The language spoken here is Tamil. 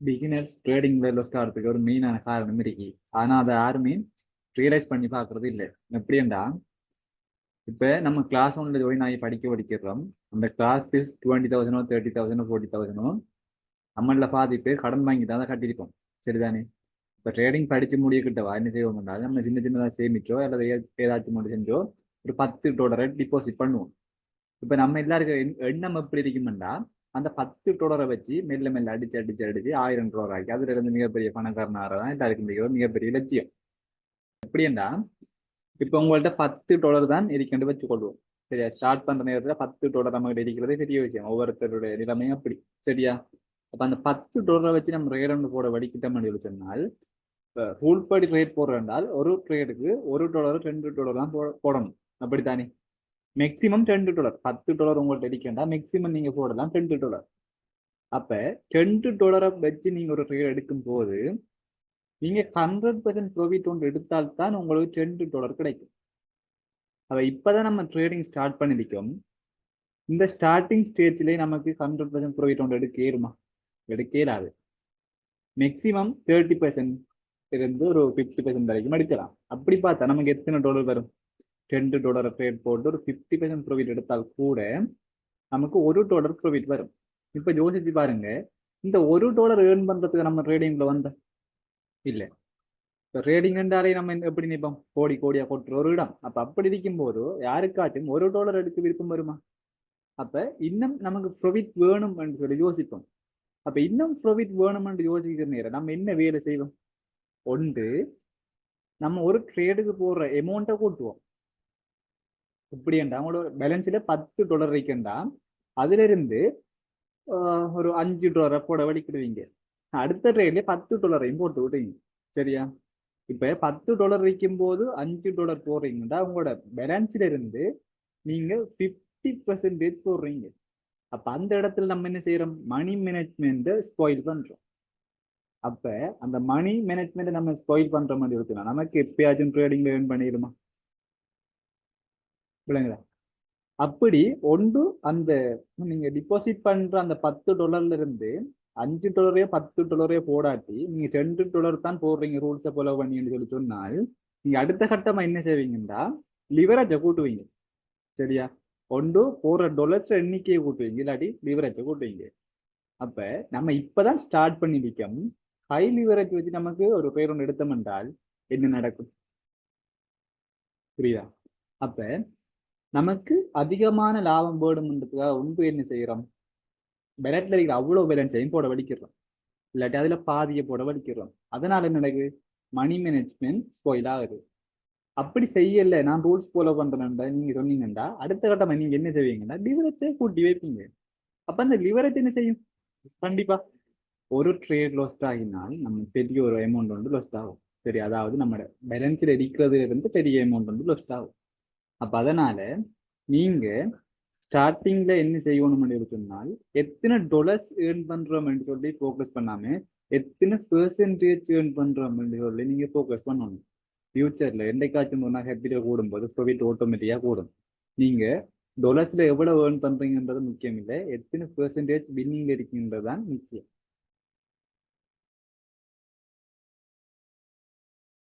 பிகினர்ஸ் ட்ரேடிங் வேலை ஸ்டார்ட்டுக்கு ஒரு மெயினான காரணம் இருக்கு. ஆனா அதை யாருமே ரியலைஸ் பண்ணி பாக்குறது இல்லை. எப்படின்னா இப்ப நம்ம கிளாஸ் ஒன்ல ஜாயின் ஆகி படிக்கிறோம். அந்த கிளாஸ் ஃபீஸ் 20,000 30,000 40,000 நம்மள பாதி பேர் கடன் வாங்கி தான் அதை கட்டியிருப்போம். சரிதானே? இப்ப ட்ரேடிங் படிச்சு முடிக்கிட்டவா என்ன செய்வோம்னா நம்ம சின்ன சின்னதாக சேமிச்சோ அல்லது ஏதாச்சும் மட்டும் செஞ்சோ ஒரு $10 டிபாசிட் பண்ணுவோம். இப்ப நம்ம எல்லாருக்கும் எண்ணம் எப்படி இருக்குமெண்டா அந்த $10 வச்சு மெல்ல மெல்ல அடிச்சு அடிச்சு அடிச்சு $1000 ஆகி அதுல இருந்து மிகப்பெரிய பணக்காரனாரதான் எல்லாருக்கும் மிகப்பெரிய லட்சியம். எப்படின்னா இப்ப உங்கள்ட்ட $10 தான் இருக்குன்னு வச்சுக்கொள்வோம். சரியா? ஸ்டார்ட் பண்ற நேரத்துல $10 நம்ம கிட்ட இருக்கிறதே பெரிய விஷயம். ஒவ்வொருத்தருடைய நிலைமையும் அப்படி. சரியா? அப்ப அந்த $10 வச்சு நம்ம ரேட் போட வடிக்கிட்டோம்னு சொன்னால் ரூல் படி ரேட் போடுறால் ஒரு ட்ரேடுக்கு $1 $2 தான் போடணும். அப்படித்தானே? மேக்சிமம் $10 $10 உங்கள்ட்ட அடிக்கண்டா மேக்சிமம் நீங்க போடலாம் $10. அப்ப $10 வச்சு நீங்க ஒரு ட்ரேட் எடுக்கும் போது நீங்க 100% ப்ராஃபிட் ஒன்று எடுத்தால்தான் உங்களுக்கு $10 கிடைக்கும். அப்ப இப்பதான் நம்ம ட்ரேடிங் ஸ்டார்ட் பண்ணிருக்கோம். இந்த ஸ்டார்டிங் ஸ்டேஜ்லயே நமக்கு 100% ப்ராஃபிட் ஒன்று எடுக்க ஏறுமா? எடுக்க இயலாது. மேக்சிமம் 30% இருந்து ஒரு 50% வரைக்கும் எடுக்கலாம். அப்படி பார்த்தா நமக்கு எத்தனை டாலர் வரும்? $10 ட்ரேட் போட்டு ஒரு 50% ப்ராஃபிட் எடுத்தால் கூட நமக்கு $1 ப்ராஃபிட் வரும். இப்ப யோசிச்சு பாருங்க, இந்த $1 ஏர்ன் பண்றதுக்கு நம்ம ட்ரேடிங்ல வந்த இல்ல. இப்ப ட்ரேடிங் என்றாலே நம்ம எப்படி நிற்போம்? கோடி கோடியா கொட்டுற ஒரு இடம். அப்ப அப்படி இருக்கும் போது யாருக்காச்சும் $1 எடுக்க விருப்பம் வருமா? அப்ப இன்னும் நமக்கு ப்ராஃபிட் வேணும் என்று சொல்லி யோசிப்போம். அப்ப இன்னும் ப்ராஃபிட் வேணும் என்று யோசிக்கிற நேரம் நம்ம என்ன வேலை செய்வோம்? ஒன்று, நம்ம ஒரு ட்ரேடுக்கு போடுற அமௌண்ட்டை கூட்டுவோம். இப்படி என்றா அவங்களோட பேலன்ஸ்ல $10 இருக்குண்டா அதுல இருந்து ஒரு $5 போட வலிக்கிடுவீங்க. அடுத்த ட்ரேட்ல $10 போட்டு விடுவீங்க. சரியா? இப்ப $10 விற்கும் போது $5 போடுறீங்கன்னா உங்களோட பேலன்ஸ்ல இருந்து நீங்க 50% போடுறீங்க. அப்ப அந்த இடத்துல நம்ம என்ன செய்யறோம்? மணி மேனேஜ்மெண்ட் ஸ்பாயில் பண்றோம். அப்ப அந்த மணி மேனேஜ்மெண்ட் நம்ம ஸ்பாயில் பண்ற மாதிரி இருக்குன்னா நமக்கு எப்பயாச்சும் ட்ரேடிங்ல ஏர்ன் பண்ணிடுமா? விளங்குதா? அப்படி ஒன்று அந்த நீங்க டிபாசிட் பண்ற அந்த $10 இருந்து $5 $10 போடாட்டி நீங்க $10 தான் போடுறீங்க ரூல்ஸை ஃபாலோ பண்ணின்னு சொல்லி சொன்னால் நீங்க அடுத்த கட்டமா என்ன செய்வீங்கன்னா லிவரேஜை கூட்டுவீங்க. சரியா? ஒன்று போடுற டொலர்ஸ் எண்ணிக்கையை கூட்டுவீங்க, இல்லாட்டி லிவரேஜை கூட்டுவீங்க. அப்ப நம்ம இப்பதான் ஸ்டார்ட் பண்ணிருக்கோம். ஹை லிவரேஜ் வச்சு நமக்கு ஒரு பேர் ஒன்று எடுத்தோம் என்றால் என்ன நடக்கும்? புரியுதா? அப்ப நமக்கு அதிகமான லாபம் வேணும்ன்றதுக்காக ஒன்று என்ன செய்யறோம்? பேலன்ஸ்ல இருக்கிற அவ்வளவு பேலன்ஸையும் போட வலிக்கிறோம், இல்லாட்டி அதுல பாதியை போட வலிக்கிறோம். அதனால என்ன நடக்குது? மணி மேனேஜ்மெண்ட் ஸ்பாயில் ஆகுது. அப்படி செய்யல, நான் ரூல்ஸ் ஃபாலோ பண்றேன்டா நீங்க சொன்னீங்கடா அடுத்த கட்டமா நீங்க என்ன செய்வீங்கன்னா லிவரேஜை கூட்டி வைப்பீங்க. அப்ப அந்த லிவரேஜ் என்ன செய்யும்? கண்டிப்பா ஒரு ட்ரேட் லாஸ்ட் ஆகினால் நம்ம பெரிய ஒரு அமௌண்ட் வந்து லாஸ்ட் ஆகும். சரி, அதாவது நம்ம பேலன்ஸ்ல இருக்கிறதுல இருந்து பெரிய அமௌண்ட் வந்து லாஸ்ட் ஆகும். அப்ப அதனால நீங்க ஸ்டார்டிங்ல என்ன செய்யணும்னு சொன்னால் எத்தனை டொலர்ஸ் ஏர்ன் பண்றோம்னு சொல்லி ஃபோக்கஸ் பண்ணாம எத்தனை பெர்சன்டேஜ் ஏர்ன் பண்றோம்னு சொல்லி நீங்க ஃபோக்கஸ் பண்ணணும். ஃபியூச்சர்ல என்னைக்காச்சும் ஒன்றா ஹேப்பிட்டா கூடும்போது ப்ராஃபிட் ஆட்டோமேட்டிக்கா கூடும். நீங்க டொலர்ஸ்ல எவ்வளவு ஏர்ன் பண்றீங்கன்றது முக்கியம் இல்லை, எத்தனை பெர்சன்டேஜ் வின்னிங் இருக்குன்றதுதான் முக்கியம்.